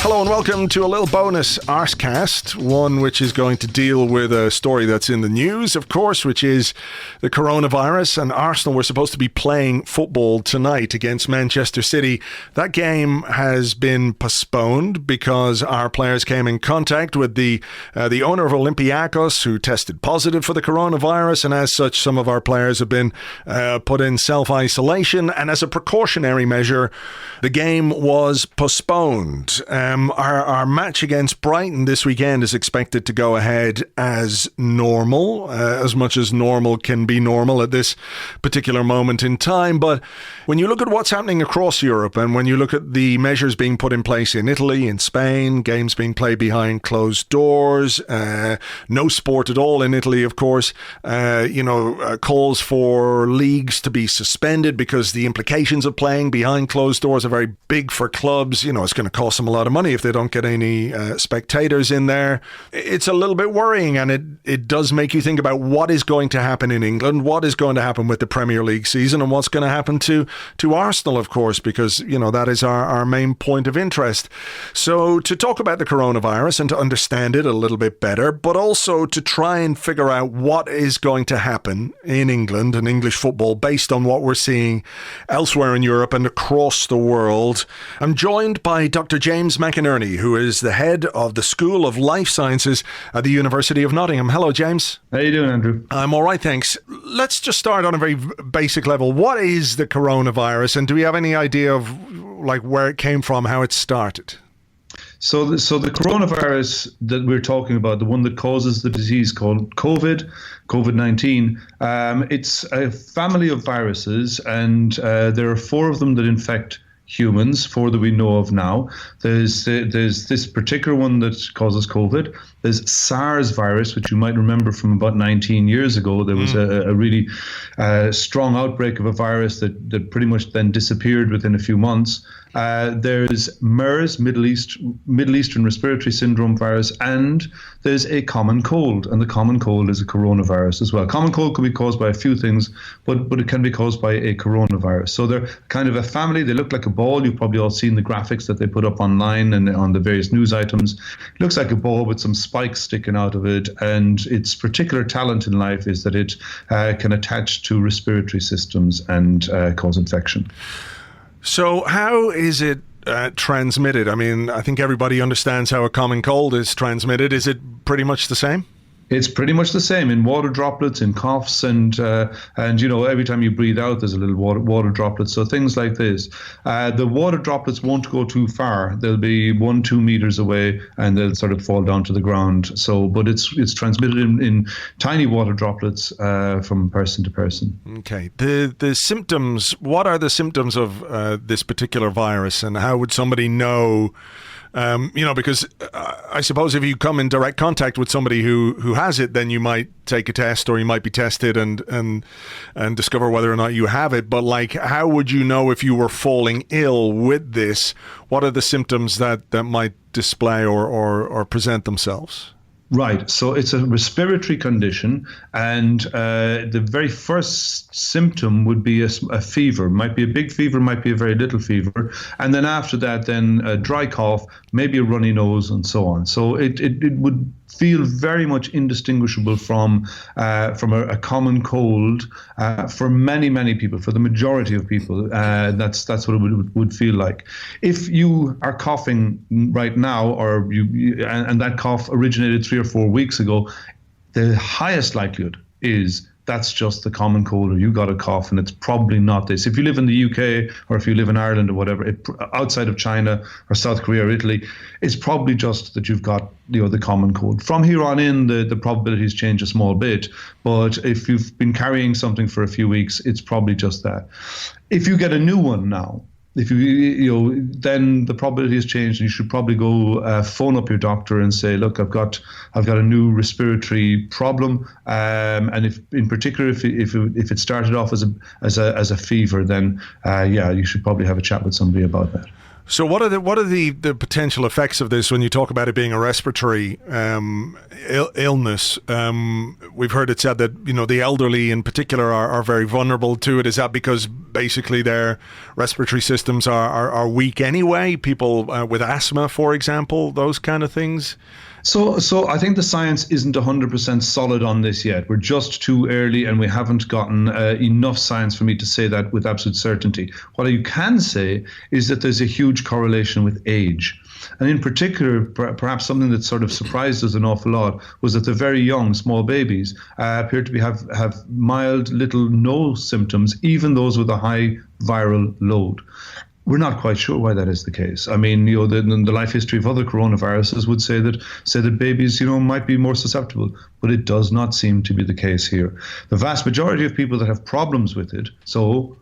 Hello and welcome to a little bonus Arsecast, one which is going to deal with a story that's in the news, of course, which is the coronavirus. And Arsenal were supposed to be playing football tonight against Manchester City. That game has been postponed because our players came in contact with the owner of Olympiacos, who tested positive for the coronavirus, and as such, some of our players have been put in self-isolation. And as a precautionary measure, the game was postponed. Our match against Brighton this weekend is expected to go ahead as normal, as much as normal can be normal at this particular moment in time. But when you look at what's happening across Europe, and when you look at the measures being put in place in Italy, in Spain, games being played behind closed doors, no sport at all in Italy, of course, calls for leagues to be suspended because the implications of playing behind closed doors are very big for clubs. It's going to cost them a lot of money if they don't get any spectators in there. It's a little bit worrying, and it does make you think about what is going to happen in England, what is going to happen with the Premier League season, and what's going to happen to Arsenal, of course, because that is our main point of interest. So to talk about the coronavirus and to understand it a little bit better, but also to try and figure out what is going to happen in England and English football based on what we're seeing elsewhere in Europe and across the world, I'm joined by Dr James McInerney, who is the head of the School of Life Sciences at the University of Nottingham. Hello, James. How you doing, Andrew? I'm all right, thanks. Let's just start on a very basic level. What is the coronavirus, and do we have any idea of where it came from, how it started? So the coronavirus that we're talking about, the one that causes the disease called COVID-19, it's a family of viruses, and there are 4 of them that infect humans, 4 that we know of now. There's this particular one that causes COVID. There's SARS virus, which you might remember from about 19 years ago. There was a really strong outbreak of a virus that pretty much then disappeared within a few months. There's MERS, Middle Eastern Respiratory Syndrome virus, and there's a common cold, and the common cold is a coronavirus as well. Common cold could be caused by a few things, but it can be caused by a coronavirus. So they're kind of a family. They look like a ball. You've probably all seen the graphics that they put up online and on the various news items. It looks like a ball with some spikes sticking out of it, and its particular talent in life is that it can attach to respiratory systems and cause infection. So how is it transmitted? I mean, I think everybody understands how a common cold is transmitted. Is it pretty much the same? It's pretty much the same in water droplets, in coughs, and every time you breathe out, there's a little water droplet. So things like this. The water droplets won't go too far. They'll be 1-2 meters away, and they'll sort of fall down to the ground. So, but it's transmitted in tiny water droplets from person to person. Okay. The symptoms. What are the symptoms of this particular virus, and how would somebody know? Because I suppose if you come in direct contact with somebody who has it, then you might take a test, or you might be tested and discover whether or not you have it. But how would you know if you were falling ill with this? What are the symptoms that might display or present themselves? Right. So it's a respiratory condition, and the very first symptom would be a fever. Might be a big fever, might be a very little fever. And then after that, then a dry cough, maybe a runny nose, and so on. So it would feel very much indistinguishable from a common cold for many people, for the majority of people. That's what it would feel like. If you are coughing right now, or and that cough originated 3 or 4 weeks ago, the highest likelihood is that's just the common cold, or you got a cough, and it's probably not this. If you live in the UK, or if you live in Ireland or whatever, outside of China or South Korea or Italy, it's probably just that you've got the common cold. From here on in, the probabilities change a small bit, but if you've been carrying something for a few weeks, it's probably just that. If you get a new one now, if then the probability has changed, and you should probably go phone up your doctor and say, look, I've got a new respiratory problem, and if in particular if it started off as a fever, then you should probably have a chat with somebody about that. So what are the potential effects of this when you talk about it being a respiratory illness? We've heard it said that, you know, the elderly in particular are very vulnerable to it. Is that because basically their respiratory systems are weak anyway? People with asthma, for example, those kind of things? So I think the science isn't 100% solid on this yet. We're just too early, and we haven't gotten enough science for me to say that with absolute certainty. What you can say is that there's a huge correlation with age. And in particular, perhaps something that sort of surprised us an awful lot was that the very young, small babies appear to have mild, little, no symptoms, even those with a high viral load. We're not quite sure why that is the case. I mean, you know, the life history of other coronaviruses would say that babies, you know, might be more susceptible, but it does not seem to be the case here. The vast majority of people that have problems with it, so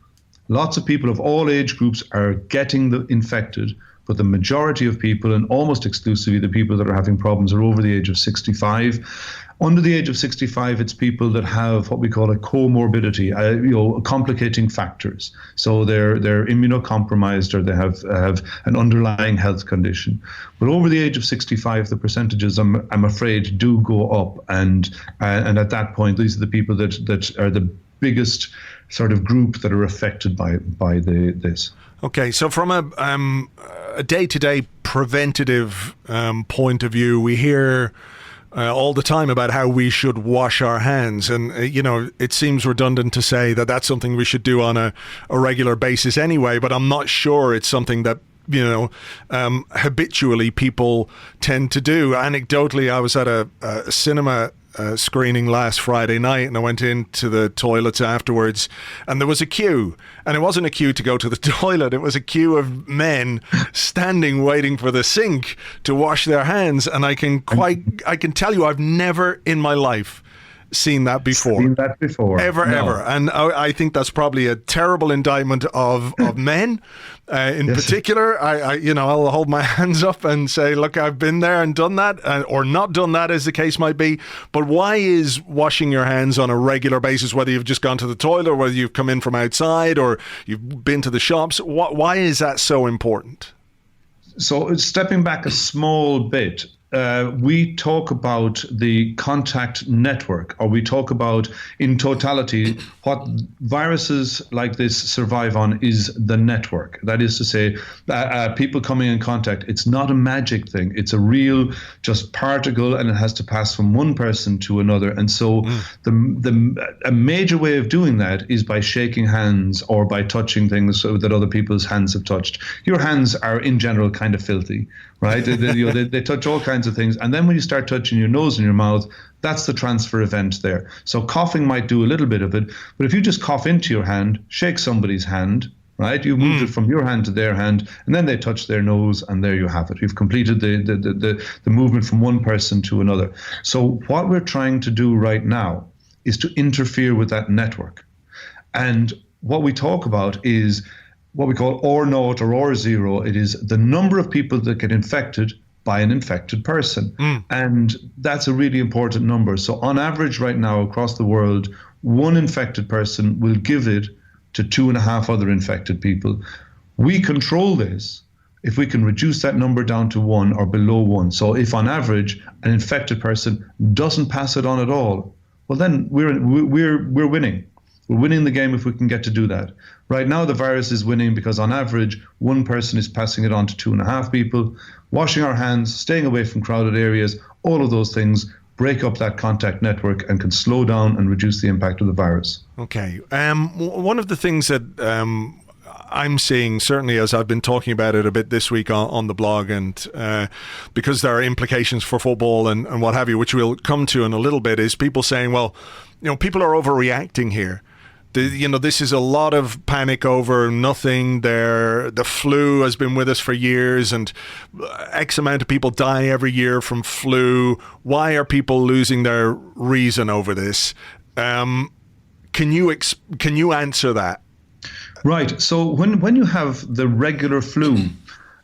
lots of people of all age groups are getting infected, but the majority of people, and almost exclusively the people that are having problems, are over the age of 65. Under the age of 65, it's people that have what we call a comorbidity, complicating factors. So they're immunocompromised, or they have an underlying health condition. But over the age of 65, the percentages, I'm afraid, do go up. And at that point, these are the people that are the biggest sort of group that are affected by this. Okay, so from a day-to-day preventative point of view, we hear all the time about how we should wash our hands. And, you know, it seems redundant to say that that's something we should do on a regular basis anyway, but I'm not sure it's something that, you know, habitually people tend to do. Anecdotally, I was at a cinema screening last Friday night, and I went into the toilets afterwards, and there was a queue, and it wasn't a queue to go to the toilet, it was a queue of men standing waiting for the sink to wash their hands. And I can tell you, I've never in my life seen that before. Ever. And I think that's probably a terrible indictment of men in particular. I'll hold my hands up and say, look, I've been there and done that, or not done that, as the case might be. But why is washing your hands on a regular basis, whether you've just gone to the toilet, or whether you've come in from outside, or you've been to the shops, why is that so important? So stepping back a small bit, we talk about the contact network, or we talk about, in totality, what viruses like this survive on is the network. That is to say, people coming in contact. It's not a magic thing. It's a real just particle, and it has to pass from one person to another. And so a major way of doing that is by shaking hands or by touching things that other people's hands have touched. Your hands are, in general, kind of filthy, right? They touch all kinds of things. And then when you start touching your nose and your mouth, that's the transfer event there. So coughing might do a little bit of it, but if you just cough into your hand, shake somebody's hand, right? You moved it from your hand to their hand, and then they touch their nose, and there you have it. You've completed the movement from one person to another. So what we're trying to do right now is to interfere with that network. And what we talk about is what we call R0 or R0. It is the number of people that get infected by an infected person. And that's a really important number. So on average right now across the world, one infected person will give it to 2.5 other infected people. We control this if we can reduce that number down to 1 or below 1. So if on average an infected person doesn't pass it on at all, well then we're winning. We're winning the game if we can get to do that. Right now, the virus is winning because on average, one person is passing it on to 2.5 people. Washing our hands, staying away from crowded areas, all of those things break up that contact network and can slow down and reduce the impact of the virus. Okay. One of the things that I'm seeing, certainly as I've been talking about it a bit this week on the blog, and because there are implications for football and what have you, which we'll come to in a little bit, is people saying, well, you know, people are overreacting here. This is a lot of panic over nothing. The flu has been with us for years, and X amount of people die every year from flu. Why are people losing their reason over this? Can you answer that? Right. So when you have the regular flu,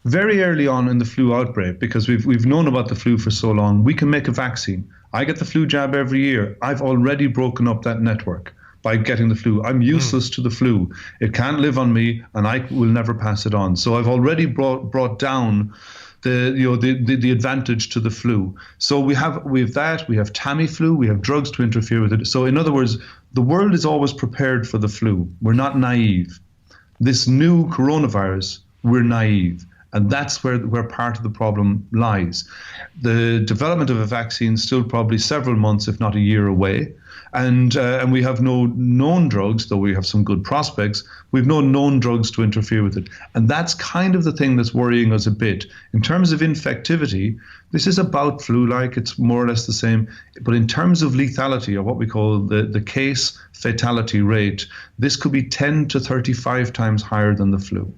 very early on in the flu outbreak, because we've known about the flu for so long, we can make a vaccine. I get the flu jab every year. I've already broken up that network. by getting the flu. I'm useless to the flu. It can't live on me, and I will never pass it on. So I've already brought down the advantage to the flu. So we have that. We have Tamiflu. We have drugs to interfere with it. So in other words, the world is always prepared for the flu. We're not naive. This new coronavirus, we're naive. And that's where part of the problem lies. The development of a vaccine is still probably several months, if not a year away. And we have no known drugs, though we have some good prospects. We've no known drugs to interfere with it. And that's kind of the thing that's worrying us a bit. In terms of infectivity, this is about flu-like. It's more or less the same. But in terms of lethality, or what we call the case fatality rate, this could be 10 to 35 times higher than the flu.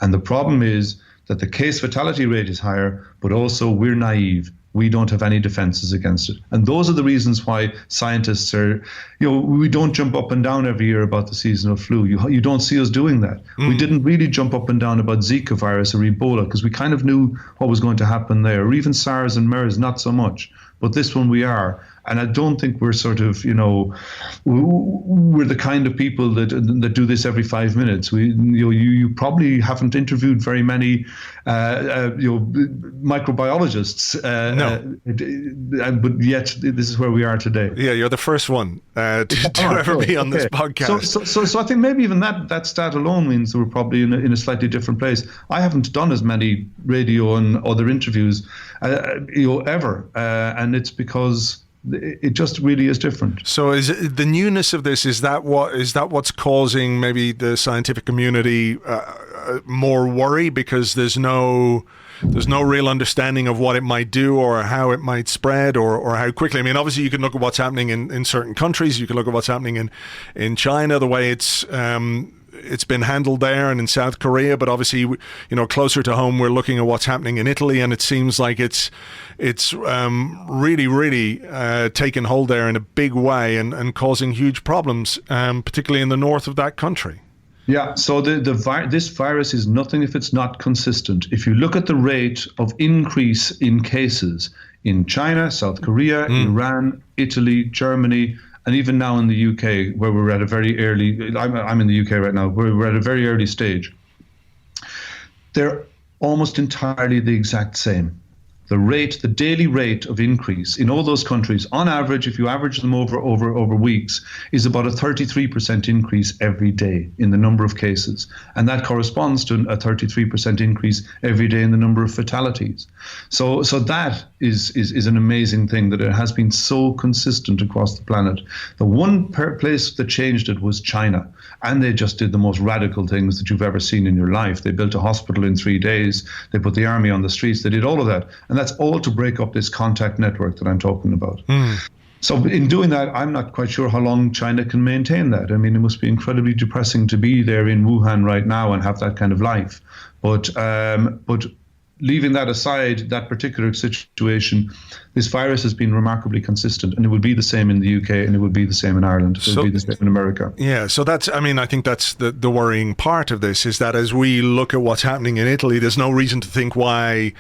And the problem is that the case fatality rate is higher, but also we're naive. We don't have any defenses against it. And those are the reasons why scientists are, we don't jump up and down every year about the seasonal flu. You don't see us doing that. We didn't really jump up and down about Zika virus or Ebola because we kind of knew what was going to happen there, or even SARS and MERS, not so much. But this one we are. And I don't think we're sort of, we're the kind of people that do this every 5 minutes. You probably haven't interviewed very many, microbiologists. No. But yet this is where we are today. Yeah, you're the first one to ever be on this podcast. So I think maybe even that stat alone means that we're probably in a slightly different place. I haven't done as many radio and other interviews, ever, and it's because it just really is different. So is it, the newness of this, is that what's causing maybe the scientific community more worry, because there's no real understanding of what it might do or how it might spread or how quickly? I mean, obviously you can look at what's happening in certain countries. You can look at what's happening in China, the way it's been handled there, and in South Korea. But obviously, closer to home, we're looking at what's happening in Italy, and it seems like it's really, really taken hold there in a big way and causing huge problems, particularly in the north of that country. Yeah, so this virus is nothing if it's not consistent. If you look at the rate of increase in cases in China, South Korea, Iran, Italy, Germany, and even now in the UK, where we're at a very early, I'm in the UK right now, where we're at a very early stage, they're almost entirely the exact same. The daily rate of increase in all those countries, on average, if you average them over weeks, is about a 33% increase every day in the number of cases. And that corresponds to a 33% increase every day in the number of fatalities. So that is an amazing thing, that it has been so consistent across the planet. The one place that changed it was China. And they just did the most radical things that you've ever seen in your life. They built a hospital in 3 days. They put the army on the streets. They did all of that. And that's all to break up this contact network that I'm talking about. So in doing that, I'm not quite sure how long China can maintain that. I mean, it must be incredibly depressing to be there in Wuhan right now and have that kind of life. But leaving that aside, that particular situation, this virus has been remarkably consistent, and it will be the same in the UK, and it will be the same in Ireland, it will be the same in America. Yeah, so I think that's the worrying part of this, is that as we look at what's happening in Italy, there's no reason to think why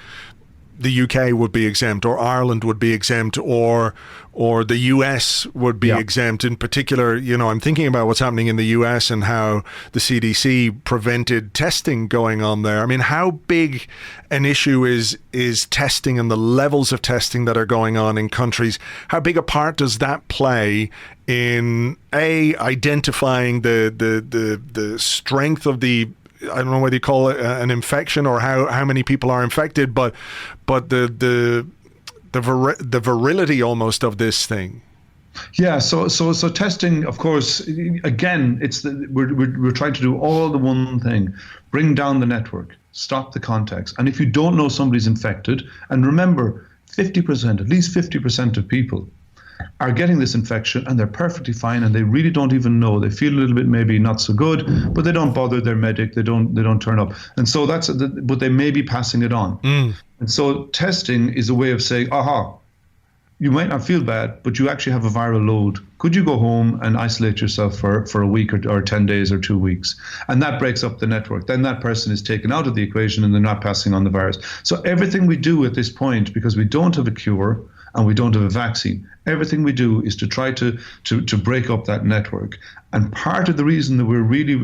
the UK would be exempt, or Ireland would be exempt, or the US would be exempt. In particular, I'm thinking about what's happening in the US and how the CDC prevented testing going on there. I mean, how big an issue is testing and the levels of testing that are going on in countries? How big a part does that play in identifying the strength of the, I don't know whether you call it an infection or how many people are infected, but the virility almost of this thing? Yeah, so testing, of course, again, we're trying to do all the one thing: bring down the network, stop the contacts. And if you don't know somebody's infected, and remember, at least 50% of people are getting this infection and they're perfectly fine, and they really don't even know. They feel a little bit maybe not so good, but they don't bother their medic. They don't turn up, and so but they may be passing it on. And so testing is a way of saying, you might not feel bad, but you actually have a viral load. Could you go home and isolate yourself for a week or 10 days or 2 weeks? And that breaks up the network. Then that person is taken out of the equation and they're not passing on the virus. So everything we do at this point, because we don't have a cure and we don't have a vaccine. Everything we do is to try to break up that network. And part of the reason that we're really,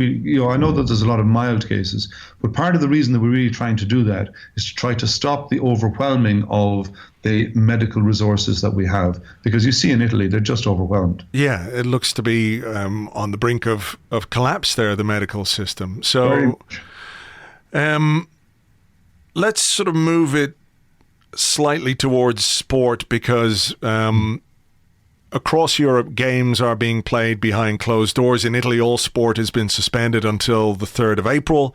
I know that there's a lot of mild cases, but part of the reason that we're really trying to do that is to try to stop the overwhelming of the medical resources that we have. Because you see in Italy, they're just overwhelmed. Yeah, it looks to be on the brink of collapse there, the medical system. So let's sort of move it slightly towards sport, because across Europe, games are being played behind closed doors. In Italy, all sport has been suspended until the 3rd of April.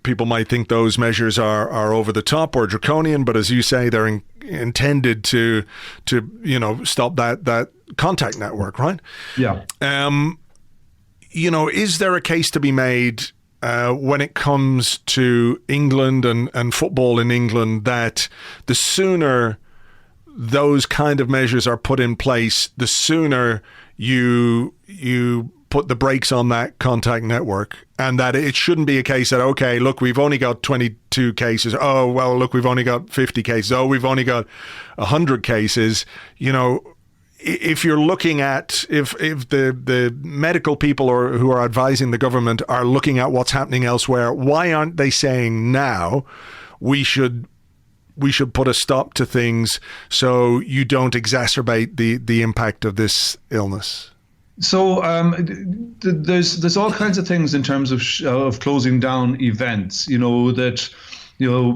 People might think those measures are over the top or draconian, but as you say, they're intended to stop that contact network, right? Yeah. Is there a case to be made when it comes to England and football in England that the sooner those kind of measures are put in place, the sooner you put the brakes on that contact network, and that it shouldn't be a case that, okay, look, we've only got 22 cases. Oh, well, look, we've only got 50 cases. Oh, we've only got 100 cases. If you're looking at, if the medical people who are advising the government are looking at what's happening elsewhere, why aren't they saying now we should put a stop to things so you don't exacerbate the impact of this illness? So there's all kinds of things in terms of closing down events, that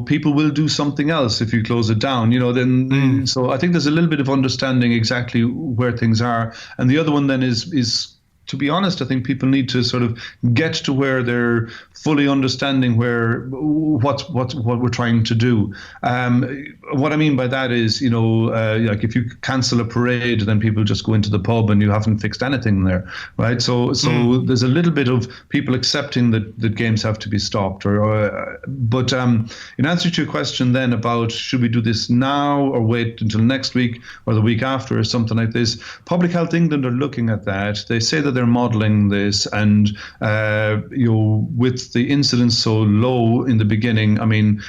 people will do something else if you close it down, then so I think there's a little bit of understanding exactly where things are. And the other one then is to be honest, I think people need to sort of get to where they're fully understanding what we're trying to do. What I mean by that is, like if you cancel a parade, then people just go into the pub and you haven't fixed anything there, right? So there's a little bit of people accepting that games have to be stopped. But in answer to your question then about should we do this now or wait until next week or the week after or something like this, Public Health England are looking at that. They say that they're modelling this, and with the incidence so low in the beginning, I mean,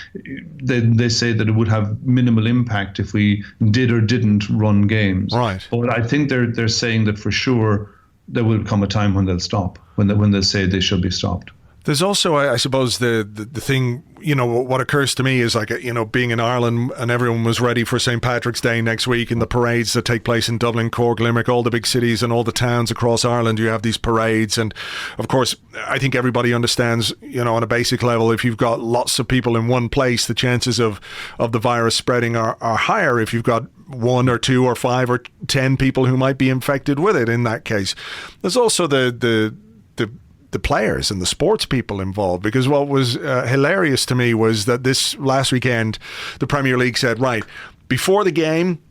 they say that it would have minimal impact if we did or didn't run games. Right. But I think they're saying that for sure there will come a time when they'll stop, when they say they should be stopped. There's also, I suppose, the thing, what occurs to me is like, being in Ireland and everyone was ready for St. Patrick's Day next week and the parades that take place in Dublin, Cork, Limerick, all the big cities and all the towns across Ireland, you have these parades. And of course, I think everybody understands, on a basic level, if you've got lots of people in one place, the chances of the virus spreading are higher if you've got 1 or 2 or 5 or 10 people who might be infected with it in that case. There's also the players and the sports people involved, because what was hilarious to me was that this last weekend the Premier League said, right, before the game,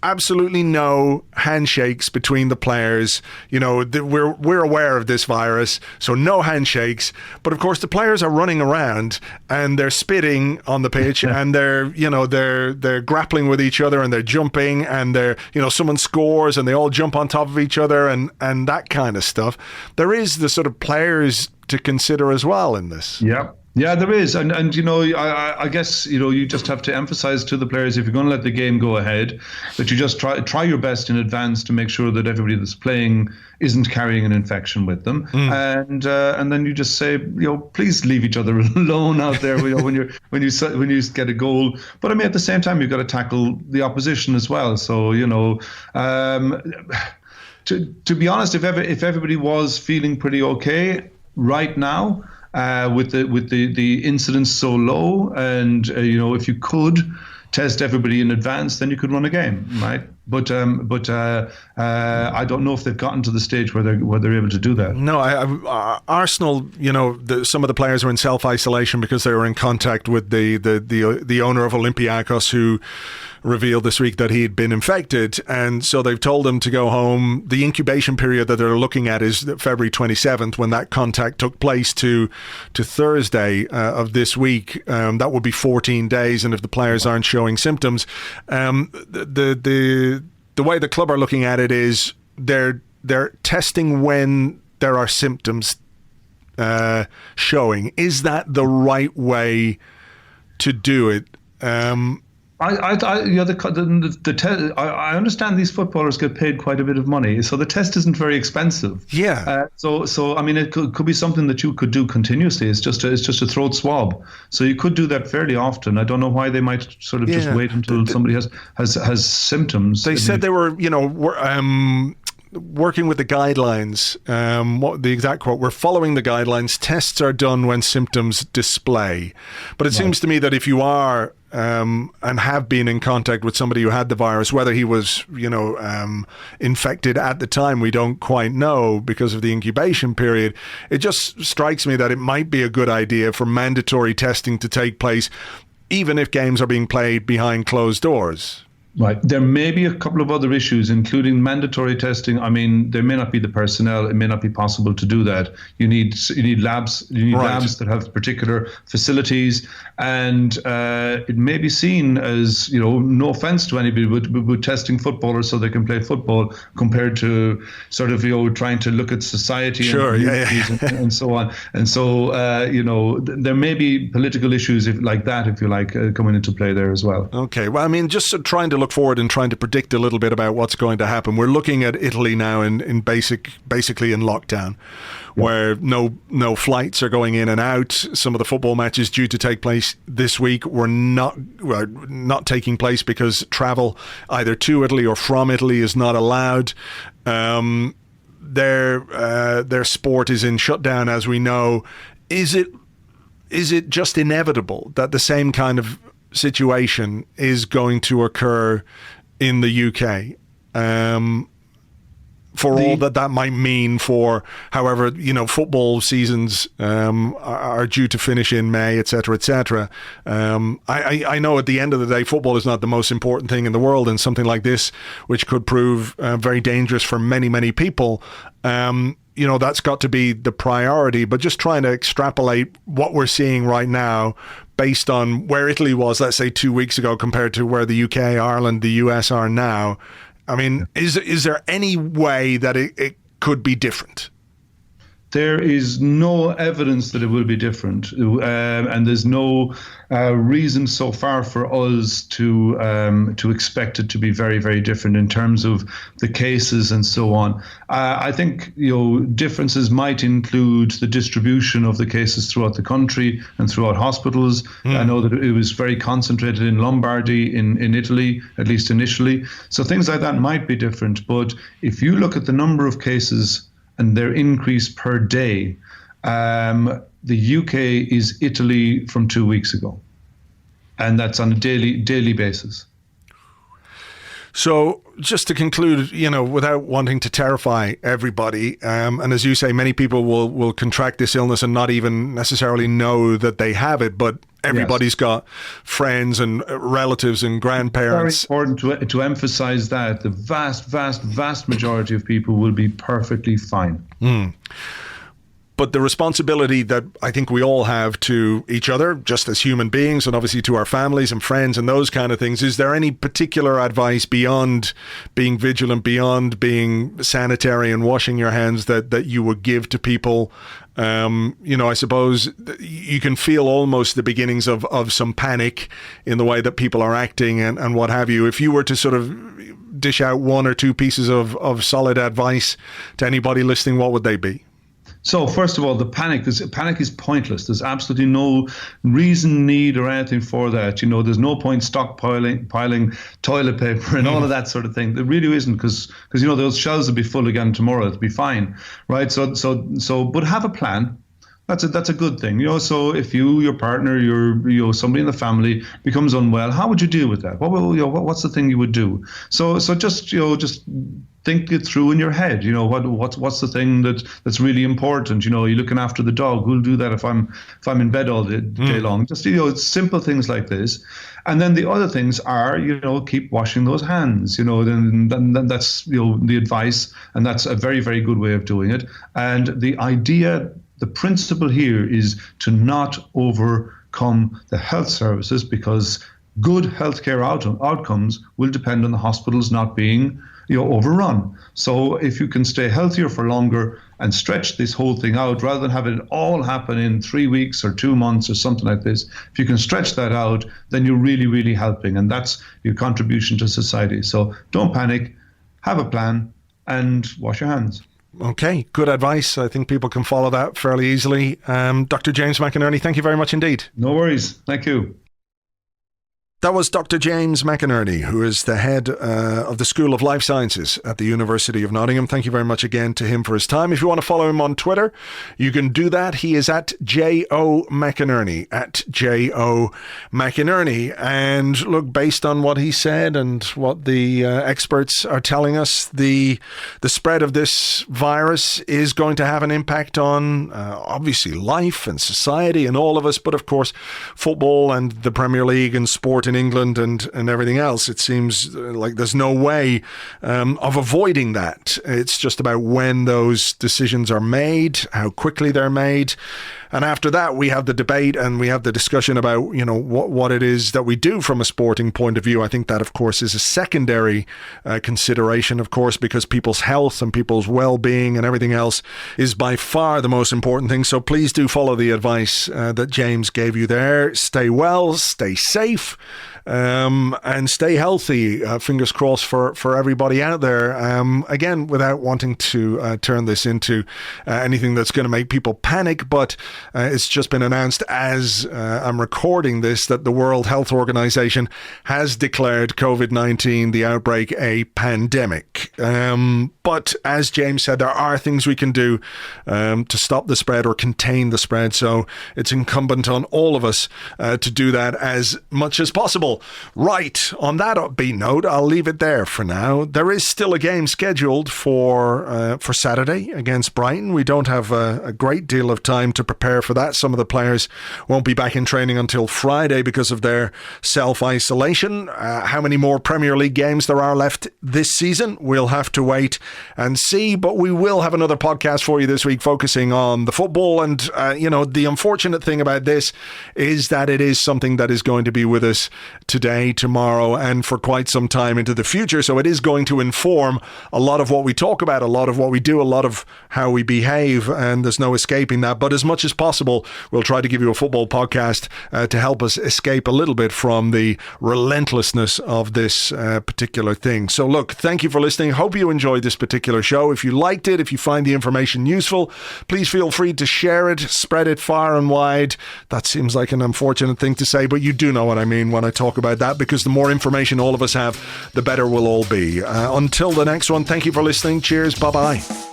absolutely no handshakes between the players. We're aware of this virus, so no handshakes. But of course, the players are running around and they're spitting on the pitch, and they're grappling with each other, and they're jumping, and someone scores and they all jump on top of each other, and that kind of stuff. There is the sort of players to consider as well in this. Yeah. Yeah, there is. And I guess, you just have to emphasize to the players, if you're going to let the game go ahead, that you just try your best in advance to make sure that everybody that's playing isn't carrying an infection with them. And then you just say, please leave each other alone out there, when you get a goal. But I mean, at the same time, you've got to tackle the opposition as well. So, to be honest, if everybody was feeling pretty okay right now, with the incidence so low, and if you could test everybody in advance, then you could run a game, right? But I don't know if they've gotten to the stage where they're able to do that. No, Arsenal, some of the players were in self-isolation because they were in contact with the owner of Olympiacos, who revealed this week that he had been infected, and so they've told him to go home. The incubation period that they're looking at is February 27th, when that contact took place, to Thursday of this week. That would be 14 days, and if the players aren't showing symptoms, the way the club are looking at it is they're testing when there are symptoms showing. Is that the right way to do it? I understand these footballers get paid quite a bit of money, so the test isn't very expensive. Yeah. So I mean, it could be something that you could do continuously. It's just a throat swab, so you could do that fairly often. I don't know why they might sort of just wait until somebody has symptoms. They said they were, working with the guidelines. What the exact quote? We're following the guidelines. Tests are done when symptoms display. But it seems to me that if you are and have been in contact with somebody who had the virus, whether he was, infected at the time, we don't quite know because of the incubation period. It just strikes me that it might be a good idea for mandatory testing to take place, even if games are being played behind closed doors. Right. There may be a couple of other issues, including mandatory testing. I mean, there may not be the personnel. It may not be possible to do that. You need labs. You need labs that have particular facilities, and it may be seen as, no offense to anybody, but testing footballers so they can play football compared to sort of trying to look at society and so on. And so there may be political issues like that, if you like, coming into play there as well. Okay. Well, I mean, just trying to look forward and trying to predict a little bit about what's going to happen. We're looking at Italy now basically in lockdown, where no flights are going in and out. Some of the football matches due to take place this week were not taking place because travel either to Italy or from Italy is not allowed. Their sport is in shutdown, as we know. Is it just inevitable that the same kind of situation is going to occur in the UK, for all that might mean for however football seasons are due to finish in May, etc., etc. I know at the end of the day football is not the most important thing in the world, and something like this, which could prove very dangerous for many people, that's got to be the priority. But just trying to extrapolate what we're seeing right now based on where Italy was, let's say 2 weeks ago, compared to where the UK, Ireland, the US are now. I mean, is there any way that it could be different? There is no evidence that it will be different, and there's no reason so far for us to expect it to be very, very different in terms of the cases and so on. I think differences might include the distribution of the cases throughout the country and throughout hospitals. I know that it was very concentrated in Lombardy, in Italy, at least initially. So things like that might be different. But if you look at the number of cases and their increase per day, the UK is Italy from 2 weeks ago, and that's on a daily basis. So just to conclude, without wanting to terrify everybody, and as you say, many people will contract this illness and not even necessarily know that they have it, but everybody's got friends and relatives and grandparents. Very important to emphasize that the vast majority of people will be perfectly fine. But the responsibility that I think we all have to each other, just as human beings, and obviously to our families and friends and those kind of things, is there any particular advice beyond being vigilant, beyond being sanitary and washing your hands that you would give to people? I suppose you can feel almost the beginnings of some panic in the way that people are acting and what have you. If you were to sort of dish out one or two pieces of solid advice to anybody listening, what would they be? So first of all, the panic is pointless. There's absolutely no reason, need, or anything for that. There's no point piling toilet paper and all of that sort of thing. There really isn't, because those shelves will be full again tomorrow. It'll be fine, right? So, but have a plan. That's a good thing. So if your partner, somebody in the family becomes unwell, how would you deal with that? What's the thing you would do? So just think it through in your head. What's the thing that's really important? You're looking after the dog. Who'll do that if I'm in bed all day long? Just simple things like this. And then the other things are, keep washing those hands. Then that's the advice, and that's a very, very good way of doing it. And the principle here is to not overcome the health services, because good healthcare outcomes will depend on the hospitals not being overrun. So if you can stay healthier for longer and stretch this whole thing out rather than have it all happen in 3 weeks or 2 months or something like this. If you can stretch that out, then you're really, really helping, and that's your contribution to society. So don't panic, have a plan, and wash your hands. Okay, good advice. I think people can follow that fairly easily. Dr. James McInerney, thank you very much indeed. No worries. Thank you. That was Dr. James McInerney, who is the head of the School of Life Sciences at the University of Nottingham. Thank you very much again to him for his time. If you want to follow him on Twitter, you can do that. He is at J.O. McInerney, at J.O. McInerney. And look, based on what he said and what the experts are telling us, the spread of this virus is going to have an impact on, obviously, life and society and all of us, but of course, football and the Premier League and sport in England and everything else. It seems like there's no way of avoiding that. It's just about when those decisions are made, how quickly they're made. And after that, we have the debate and we have the discussion about, you know, what it is that we do from a sporting point of view. I think that, of course, is a secondary consideration, of course, because people's health and people's well-being and everything else is by far the most important thing. So please do follow the advice that James gave you there. Stay well, stay safe. And stay healthy. Fingers crossed for everybody out there. Again, without wanting to turn this into anything that's going to make people panic, but it's just been announced as I'm recording this that the World Health Organization has declared COVID-19, the outbreak, a pandemic. But as James said, there are things we can do to stop the spread or contain the spread. So it's incumbent on all of us to do that as much as possible. Right, on that upbeat note, I'll leave it there for now. There is still a game scheduled for Saturday against Brighton. We don't have a great deal of time to prepare for that. Some of the players won't be back in training until Friday because of their self-isolation. How many more Premier League games there are left this season, we'll have to wait and see. But we will have another podcast for you this week focusing on the football. And, the unfortunate thing about this is that it is something that is going to be with us today, tomorrow, and for quite some time into the future. So it is going to inform a lot of what we talk about, a lot of what we do, a lot of how we behave, and there's no escaping that. But as much as possible, we'll try to give you a football podcast to help us escape a little bit from the relentlessness of this particular thing. So look, thank you for listening. Hope you enjoyed this particular show. If you liked it, if you find the information useful, please feel free to share it, spread it far and wide. That seems like an unfortunate thing to say, but you do know what I mean when I talk about that, because the more information all of us have, the better we'll all be. Until the next one, thank you for listening. Cheers. Bye-bye.